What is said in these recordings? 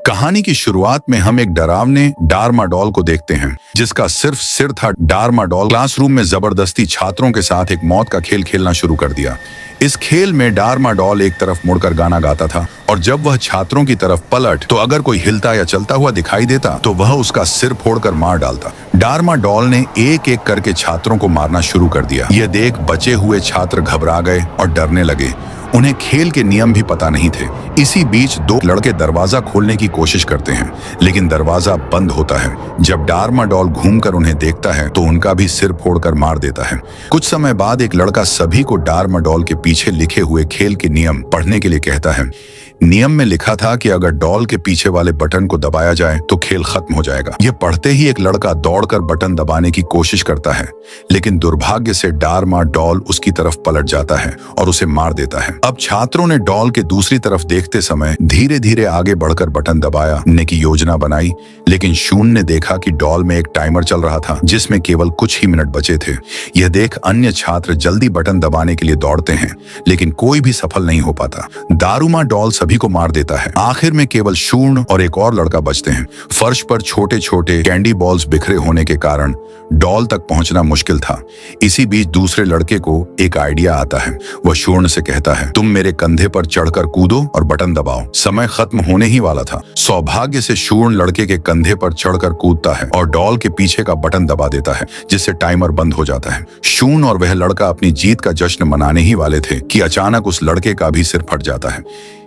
कहानी की शुरुआत में हम एक डरावने डार्माडोल को देखते हैं, जिसका सिर्फ सिर था। डार्माडोल क्लासरूम में जबरदस्ती छात्रों के साथ एक मौत का खेल खेलना शुरू कर दिया। इस खेल में डार्माडोल एक तरफ मुड़कर गाना गाता था और जब वह छात्रों की तरफ पलट तो अगर कोई हिलता या चलता हुआ दिखाई देता तो वह उसका सिर फोड़कर मार डालता। डार्माडोल ने एक एक करके छात्रों को मारना शुरू कर दिया। यह देख बचे हुए छात्र घबरा गए और डरने लगे। उन्हें खेल के नियम भी पता नहीं थे। इसी बीच दो लड़के दरवाजा खोलने की कोशिश करते हैं, लेकिन दरवाजा बंद होता है। जब डार्माडोल घूमकर उन्हें देखता है तो उनका भी सिर फोड़कर मार देता है। कुछ समय बाद एक लड़का सभी को डार्माडोल के पीछे लिखे हुए खेल के नियम पढ़ने के लिए कहता है। नियम में लिखा था कि अगर डॉल के पीछे वाले बटन को दबाया जाए तो खेल खत्म हो जाएगा। यह पढ़ते ही एक लड़का दौड़कर बटन दबाने की कोशिश करता है, लेकिन दुर्भाग्य से डार्माडोल उसकी तरफ पलट जाता है और उसे मार देता है। अब छात्रों ने डॉल के दूसरी तरफ देखते समय धीरे धीरे आगे बढ़कर बटन दबाने की योजना बनाई, लेकिन शून ने देखा कि डॉल में एक टाइमर चल रहा था जिसमें केवल कुछ ही मिनट बचे थे। यह देख अन्य छात्र जल्दी बटन दबाने के लिए दौड़ते हैं, लेकिन कोई भी सफल नहीं हो पाता। डार्माडोल सभी को मार देता है। आखिर में केवल शूर्ण और एक और लड़का बचते हैं। फर्श पर छोटे छोटे कैंडी बॉल्स बिखरे होने के कारण डॉल तक पहुंचना मुश्किल था। इसी बीच दूसरे लड़के को एक आइडिया आता है। वह शूर्ण से कहता है, तुम मेरे कंधे पर चढ़कर कूदो और बटन दबाओ। समय खत्म होने ही वाला था। सौभाग्य से शूर्ण लड़के के कंधे पर चढ़कर कूदता है और डॉल के पीछे का बटन दबा देता है, जिससे टाइमर बंद हो जाता है। शूर्ण और वह लड़का अपनी जीत का जश्न मनाने ही वाले थे कि अचानक उस लड़के का भी सिर फट जाता है।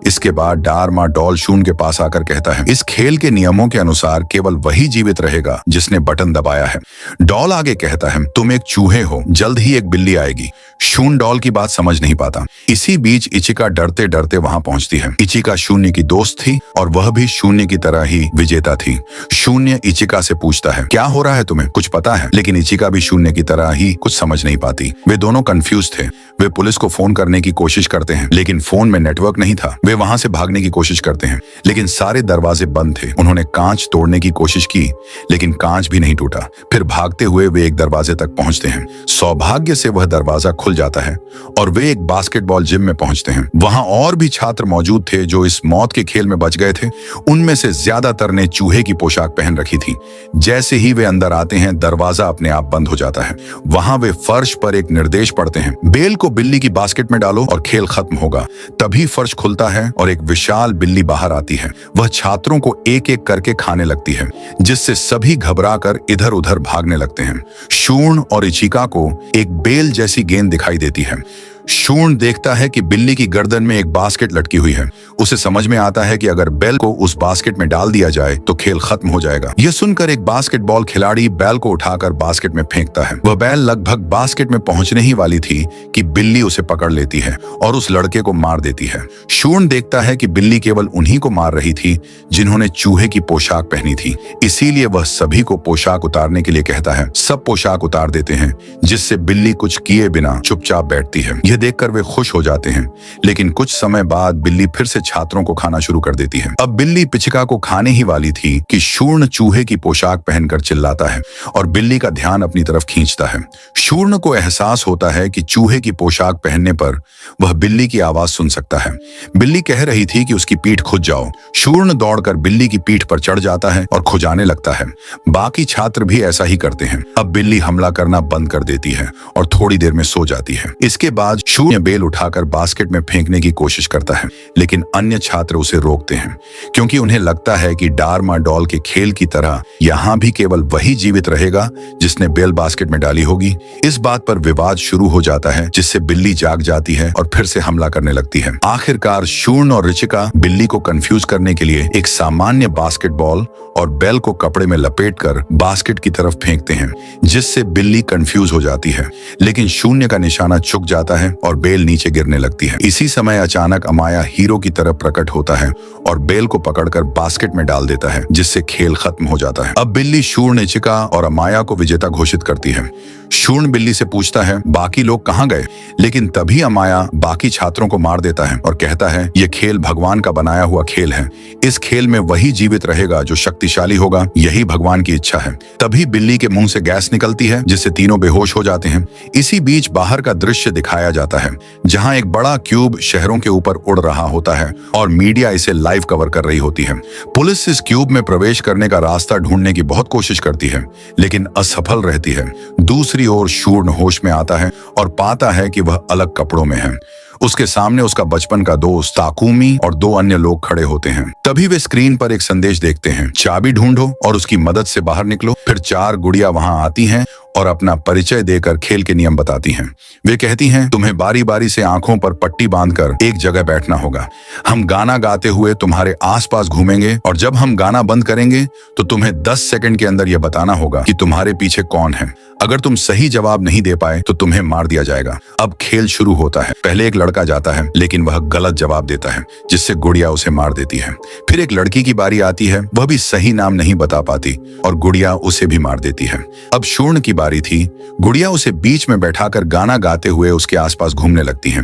इसके बाद डार्माडोल शून के पास आकर कहता है, इस खेल के नियमों के अनुसार केवल वही जीवित रहेगा जिसने बटन दबाया है। डॉल आगे कहता है, तुम एक चूहे हो, जल्द ही एक बिल्ली आएगी। शून डॉल की बात समझ नहीं पाता। इसी बीच इचिका डरते डरते वहां पहुंचती है। इचिका शून्य की दोस्त थी और वह भी शून्य की तरह ही विजेता थी। शून्य इचिका से पूछता है, क्या हो रहा है तुम्हें, कुछ पता है? लेकिन इचिका भी शून्य की तरह ही कुछ समझ नहीं पाती। वे दोनों कंफ्यूज थे। वे पुलिस को फोन करने की कोशिश करते हैं, लेकिन फोन में नेटवर्क नहीं था। वे वहां से भागने की कोशिश करते हैं, लेकिन सारे दरवाजे बंद थे। उन्होंने कांच तोड़ने की कोशिश की, लेकिन कांच भी नहीं टूटा। फिर भागते हुए वे एक दरवाजे तक पहुंचते हैं। सौभाग्य से वह दरवाजा खुल जाता है और वे एक बास्केटबॉल जिम में पहुंचते हैं। वहां और भी छात्र मौजूद थे जो इस मौत के खेल में बच गए थे। उनमें से ज्यादातर ने चूहे की पोशाक पहन रखी थी। जैसे ही वे अंदर आते हैं, दरवाजा अपने आप बंद हो जाता है। वहां वे फर्श पर एक निर्देश पढ़ते हैं, बेल को बिल्ली की बास्केट में डालो और खेल खत्म होगा। तभी फर्श खुलता है और एक विशाल बिल्ली बाहर आती है। वह छात्रों को एक एक करके खाने लगती है, जिससे सभी घबराकर इधर उधर भागने लगते हैं। शूर्ण और इचिका को एक बेल जैसी गेंद दिखाई देती है। शूर्ण देखता है कि बिल्ली की गर्दन में एक बास्केट लटकी हुई है। उसे समझ में आता है कि अगर बेल को उस बास्केट में डाल दिया जाए तो खेल खत्म हो जाएगा। यह सुनकर एक बास्केटबॉल खिलाड़ी बेल को उठाकर बास्केट में फेंकता है। वह बेल लगभग बास्केट में पहुंचने ही वाली थी कि बिल्ली उसे पकड़ लेती है और उस लड़के को मार देती है। शूर्ण देखता है कि बिल्ली केवल उन्हीं को मार रही थी जिन्होंने चूहे की पोशाक पहनी थी। इसीलिए वह सभी को पोशाक उतारने के लिए कहता है। सब पोशाक उतार देते हैं, जिससे बिल्ली कुछ किए बिना चुपचाप बैठती है। यह देखकर वे खुश हो जाते हैं, लेकिन कुछ समय बाद बिल्ली फिर से छात्रों को खाना शुरू कर देती है। अब बिल्ली पिचिका को खाने ही वाली थी कि शूर्ण चूहे की पोशाक पहनकर चिल्लाता है और बिल्ली का ध्यान अपनी तरफ खींचता है। शूर्ण को एहसास होता है कि चूहे की पोशाक पहनने पर वह बिल्ली की आवाज सुन सकता है। बिल्ली कह रही थी कि उसकी पीठ खुद जाओ। शूर्ण दौड़कर बिल्ली की पीठ पर चढ़ जाता है और खुजाने लगता है। बाकी छात्र भी ऐसा ही करते हैं। अब बिल्ली हमला करना बंद कर देती है और थोड़ी देर में सो जाती है। इसके बाद शून्य बेल उठाकर बास्केट में फेंकने की कोशिश करता है, लेकिन अन्य छात्र उसे रोकते हैं, क्योंकि उन्हें लगता है कि डार्माडोल के खेल की तरह यहाँ भी केवल वही जीवित रहेगा जिसने बेल बास्केट में डाली होगी। इस बात पर विवाद शुरू हो जाता है, जिससे बिल्ली जाग जाती है और फिर से हमला करने लगती है। आखिरकार शूर्ण और इचिका बिल्ली को कंफ्यूज करने के लिए एक सामान्य बास्केटबॉल और बेल को कपड़े में लपेटकर बास्केट की तरफ फेंकते हैं, जिससे बिल्ली कंफ्यूज हो जाती है। लेकिन शून्य का निशाना चुक जाता है और बेल नीचे गिरने लगती है। इसी समय अचानक अमाया हीरो की तरह प्रकट होता है और बेल को पकड़कर बास्केट में डाल देता है, जिससे खेल खत्म हो जाता है। अब बिल्ली शूर्ण, इचिका और अमाया को विजेता घोषित करती है। शूर्ण बिल्ली से पूछता है बाकी लोग कहाँ गए, लेकिन तभी अमाया बाकी छात्रों को मार देता है और कहता है ये खेल भगवान का बनाया हुआ खेल है। इस खेल में वही जीवित रहेगा जो शक्तिशाली होगा, यही भगवान की इच्छा है। तभी बिल्ली के मुंह से गैस निकलती है जिससे तीनों बेहोश हो जाते हैं। इसी बीच बाहर का दृश्य दिखाया जाता है जहां एक बड़ा क्यूब शहरों के ऊपर उड़ रहा होता है और मीडिया इसे लाइव कवर कर रही होती है। पुलिस इस क्यूब में प्रवेश करने का रास्ता ढूंढने की बहुत कोशिश करती है लेकिन असफल रहती है। दूसरी ओर शूर्ण होश में आता है और पाता है कि वह अलग कपड़ों में है। उसके सामने उसका बचपन का दोस्त ताकुमी और 2 अन्य लोग खड़े होते हैं। तभी वे स्क्रीन पर एक संदेश देखते हैं, चाबी ढूंढो और उसकी मदद से बाहर निकलो। फिर 4 गुड़िया वहां आती हैं और अपना परिचय देकर खेल के नियम बताती हैं। वे कहती हैं तुम्हें बारी बारी से आंखों पर पट्टी बांधकर एक जगह बैठना होगा। हम गाना गाते हुए तुम्हारे आसपास घूमेंगे और जब हम गाना बंद करेंगे तो तुम्हें 10 सेकंड के अंदर यह बताना होगा कि तुम्हारे पीछे कौन है। अगर तुम सही जवाब नहीं दे पाए तो तुम्हें मार दिया जाएगा। अब खेल शुरू होता है। पहले एक लड़का जाता है लेकिन वह गलत जवाब देता है जिससे गुड़िया उसे मार देती है। फिर एक लड़की की बारी आती है, वह भी सही नाम नहीं बता पाती और गुड़िया उसे भी मार देती है। अब शूर्ण की बारी थी। गुड़िया उसे बीच में बैठाकर गाना गाते हुए उसके आसपास घूमने लगती है।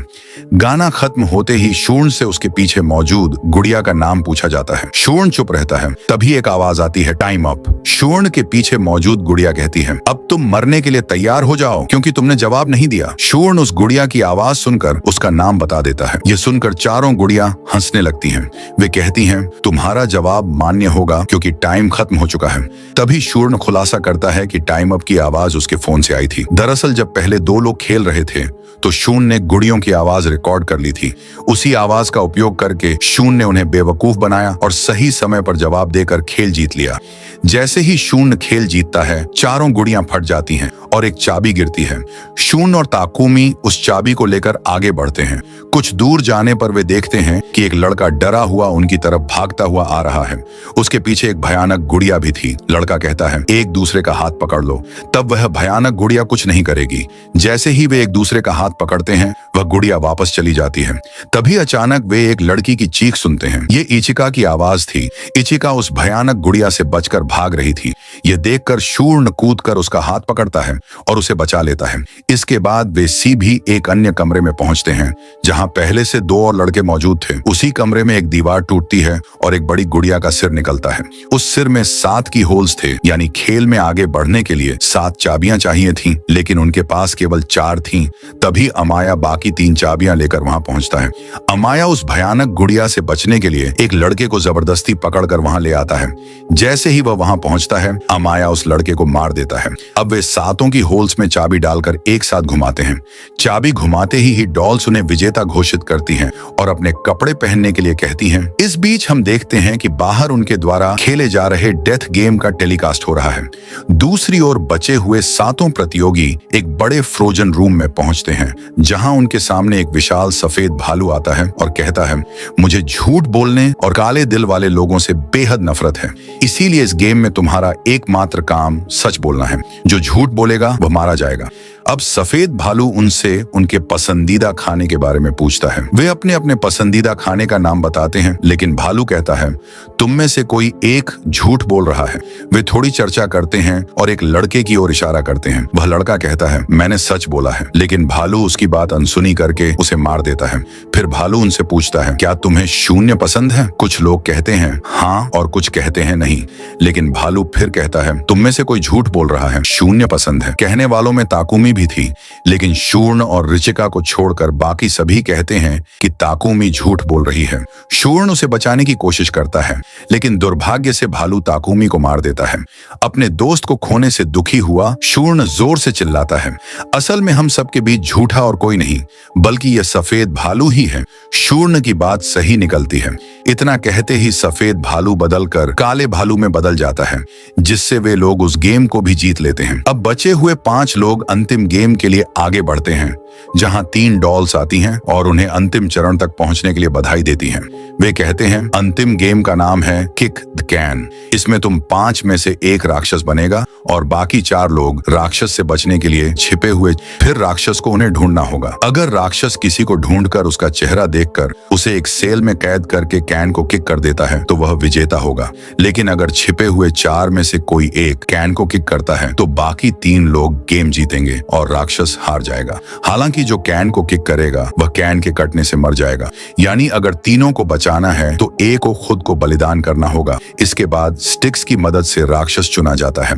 गाना खत्म होते ही शूर्ण से उसके पीछे मौजूद गुड़िया का नाम पूछा जाता है। शूर्ण चुप रहता है। तभी एक आवाज आती है, टाइम अप। शूर्ण के पीछे मौजूद गुड़िया कहती है अब तुम मरने के लिए तैयार हो जाओ क्योंकि तुमने जवाब नहीं दिया। शूर्ण उस गुड़िया की आवाज सुनकर उसका नाम बता देता है। यह सुनकर चारों गुड़िया हंसने लगती हैं। वे कहती हैं तुम्हारा जवाब मान्य होगा क्योंकि टाइम खत्म हो चुका है। तभी शूर्ण खुलासा करता है कि टाइम अप की आवाज उसके फोन से आई थी। दरअसल जब पहले 2 लोग खेल रहे थे तो शूर्ण ने गुड़ियों की आवाज रिकॉर्ड कर ली थी। उसी आवाज का उपयोग करके शूर्ण ने उन्हें बेवकूफ बनाया और सही समय पर जवाब देकर खेल जीत लिया। जैसे ही शूर्ण खेल जीतता है, चारों गुड़ियां फट जाती हैं और एक चाबी गिरती है। शूर्ण और ताकुमी उस चाबी को लेकर आगे बढ़ते हैं। कुछ दूर जाने पर वे देखते हैं कि एक लड़का डरा हुआ उनकी तरफ भागता हुआ आ रहा है। उसके पीछे एक भयानक गुड़िया भी थी। लड़का कहता है एक दूसरे का हाथ पकड़ लो। तब वह भयानक गुड़िया कुछ नहीं करेगी। जैसे ही वे एक दूसरे का हाथ पकड़ते हैं, वह गुड़िया वापस चली जाती है। तभी अचानक वे एक लड़की की चीख सुनते हैं। ये इचिका की आवाज थी। इचिका उस भयानक गुड़िया से बचकर भाग रही थी। यह देखकर शूर्ण कूदकर उसका हाथ पकड़ता है और उसे बचा लेता है। इसके बाद वे सीधी एक अन्य कमरे में पहुंचते हैं जहां पहले से 2 और लड़के मौजूद थे। उसी कमरे में एक दीवार टूटती है और एक बड़ी गुड़िया का सिर निकलता है। उस सिर में 7 की होल्स थे, यानी खेल में आगे बढ़ने के लिए 7 चाबियां चाहिए थीं, लेकिन उनके पास केवल 4 थीं। तभी अमाया बाकी 3 चाबियां लेकर वहां पहुंचता है। अमाया उस भयानक गुड़िया से बचने के लिए एक लड़के को जबरदस्ती पकड़कर वहां ले आता है। जैसे ही वह वहां पहुंचता है, अमाया उस लड़के को मार देता है। अब वे 7 की होल्स में चाबी डालकर एक साथ घुमाते हैं। चाबी घुमाते ही डॉल्स उन्हें विजेता घोषित करती हैं और अपने कपड़े पहनने के लिए कहती हैं। इस बीच हम देखते हैं कि बाहर उनके द्वारा खेले जा रहे डेथ गेम का टेलीकास्ट हो रहा है। दूसरी ओर बचे हुए 7 प्रतियोगी एक बड़े फ्रोजन रूम में पहुंचते हैं जहां उनके सामने एक विशाल सफेद भालू आता है और कहता है मुझे झूठ बोलने और काले दिल वाले लोगों से बेहद नफरत है, इसीलिए इस गेम में तुम्हारा एकमात्र काम सच बोलना है। जो झूठ बोलेगा वह मारा जाएगा। अब सफेद भालू उनसे उनके पसंदीदा खाने के बारे में पूछता है। वे अपने अपने पसंदीदा खाने का नाम बताते हैं, लेकिन भालू कहता है तुम में से कोई एक झूठ बोल रहा है। वे थोड़ी चर्चा करते हैं और एक लड़के की ओर इशारा करते हैं। वह लड़का कहता है मैंने सच बोला है, लेकिन भालू उसकी बात अनसुनी करके उसे मार देता है। फिर भालू उनसे पूछता है क्या तुम्हें शून्य पसंद है? कुछ लोग कहते हैं हाँ और कुछ कहते हैं नहीं, लेकिन भालू फिर कहता है तुम में से कोई झूठ बोल रहा है, शून्य पसंद है। कहने वालों में ताकुमी भी थी, लेकिन शूर्ण और ऋचिका को छोड़कर बाकी सभी कहते हैं कि ताकुमी झूठ बोल रही है। शूर्ण उसे बचाने की कोशिश करता है, लेकिन दुर्भाग्य से भालू ताकुमी को मार देता है। अपने दोस्त को खोने से दुखी हुआ शूर्ण जोर से चिल्लाता है असल में हम सबके बीच झूठा और कोई नहीं, बल्कि यह सफेद भालू ही है। शूर्ण की बात सही निकलती है। इतना कहते ही सफेद भालू बदलकर काले भालू में बदल जाता है, जिससे वे लोग उस गेम को भी जीत लेते हैं। अब बचे हुए 5 लोग अंतिम अंतिम गेम के लिए आगे बढ़ते हैं, जहां 3 डॉल्स आती हैं और उन्हें अंतिम चरण तक पहुंचने के लिए बधाई देती हैं। वे कहते हैं अंतिम गेम का नाम है किक द कैन। इसमें तुम 5 में से 1 राक्षस बनेगा और बाकी 4 लोग राक्षस से बचने के लिए छिपे हुए। फिर राक्षस को उन्हें ढूंढना होगा। अगर राक्षस किसी को ढूंढकर उसका चेहरा देखकर उसे एक सेल में कैद करके कैन को किक कर देता है तो वह विजेता होगा। लेकिन अगर छिपे हुए 4 में से कोई एक कैन को किक करता है तो बाकी 3 लोग गेम जीतेंगे और राक्षस हार जाएगा। हालांकि जो कैन को किक करेगा वह कैन के कटने से मर जाएगा। यानी अगर तीनों को बचाना है तो एक को खुद को बलिदान करना होगा। इसके बाद स्टिक्स की मदद से राक्षस चुना जाता है।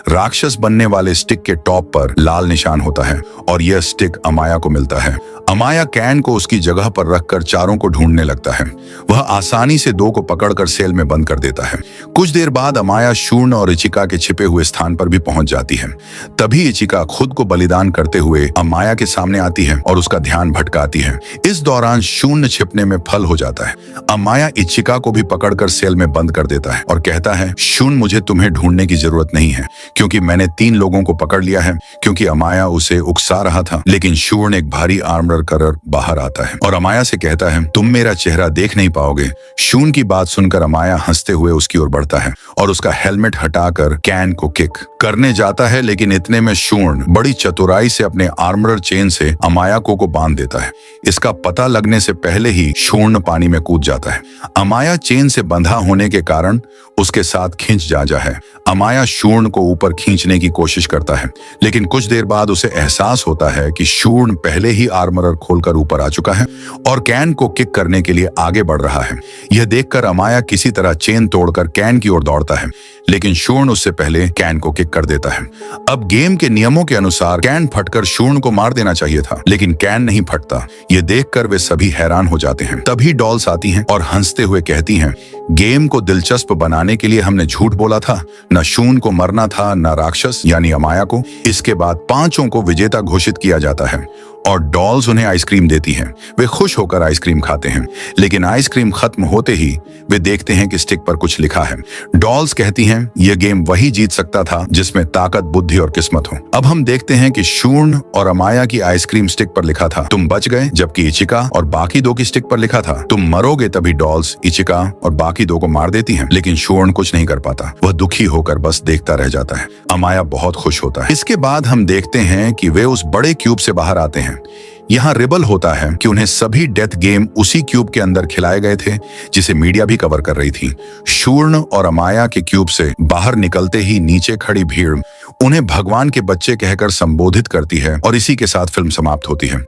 राक्षस बनने वाले स्टिक के टॉप पर लाल निशान होता है और यह स्टिक अमाया को मिलता है। अमाया कैन को उसकी जगह पर रखकर 4 को ढूंढने लगता है। वह आसानी से 2 को पकड़कर सेल में बंद कर देता है। कुछ देर बाद अमाया शूर्ण और इचिका के छिपे हुए स्थान पर भी पहुंच जाती है। तभी इचिका खुद को बलिदान करते हुए अमाया के सामने आती है और उसका ध्यान भटकाती है। इस दौरान शून्य छिपने में फल हो जाता है। अमाया इचिका को भी पकड़कर सेल में बंद कर देता है और कहता है शून्य, मुझे तुम्हें ढूंढने की जरूरत नहीं है क्योंकि मैंने 3 लोगों को पकड़ लिया है। क्योंकि अमाया उसे उकसा रहा था, लेकिन शून्य एक भारी आर्मर कर बाहर आता है और अमाया से कहता है तुम मेरा चेहरा देख नहीं पाओगे। शून्य की बात सुनकर अमाया हंसते हुए उसकी ओर बढ़ता है और उसका हेलमेट हटाकर कैन को किक करने जाता है। लेकिन इतने में शून्य बड़ी चतुराई से अपने आर्मर चेन से अमाया को बांध देता है। इसका पता लगने से पहले ही शून्य पानी में कूद जाता है। अमाया चेन से बंधा होने के कारण उसके साथ खींच जा है। अमाया शूर्ण को ऊपर खींचने की कोशिश करता है, लेकिन कुछ देर बाद उसे एहसास होता है कि शूर्ण पहले ही आर्मर खोलकर ऊपर आ चुका है और कैन को किक करने के लिए आगे बढ़ रहा है। यह देखकर अमाया किसी तरह चेन तोड़कर कैन की ओर दौड़ता है, लेकिन शूर्ण उससे पहले कैन को किक कर देता है। अब गेम के नियमों के अनुसार कैन फटकर शूर्ण को मार देना चाहिए था, लेकिन कैन नहीं फटता। यह देखकर वे सभी हैरान हो जाते हैं। तभी डॉल्स आती हैं और हंसते हुए कहती हैं गेम को दिलचस्प बनाने के लिए हमने झूठ बोला था। न शून्य को मरना था, न राक्षस यानी अमाया को। इसके बाद 5 को विजेता घोषित किया जाता है और डॉल्स उन्हें आइसक्रीम देती हैं। वे खुश होकर आइसक्रीम खाते हैं, लेकिन आइसक्रीम खत्म होते ही वे देखते हैं कि स्टिक पर कुछ लिखा है। डॉल्स कहती हैं यह गेम वही जीत सकता था जिसमें ताकत, बुद्धि और किस्मत हो। अब हम देखते हैं कि शूर्ण और अमाया की आइसक्रीम स्टिक पर लिखा था तुम बच गए, जबकि इचिका और बाकी 2 की स्टिक पर लिखा था तुम मरोगे। तभी डॉल्स इचिका और बाकी 2 को मार देती हैं, लेकिन शूर्ण कुछ नहीं कर पाता। वह दुखी होकर बस देखता रह जाता है। अमाया बहुत खुश होता है। इसके बाद हम देखते हैं कि वे उस बड़े क्यूब से बाहर आते हैं। यहाँ रिबल होता है कि उन्हें सभी डेथ गेम उसी क्यूब के अंदर खिलाए गए थे जिसे मीडिया भी कवर कर रही थी। शूर्ण और अमाया के क्यूब से बाहर निकलते ही नीचे खड़ी भीड़ उन्हें भगवान के बच्चे कहकर संबोधित करती है और इसी के साथ फिल्म समाप्त होती है।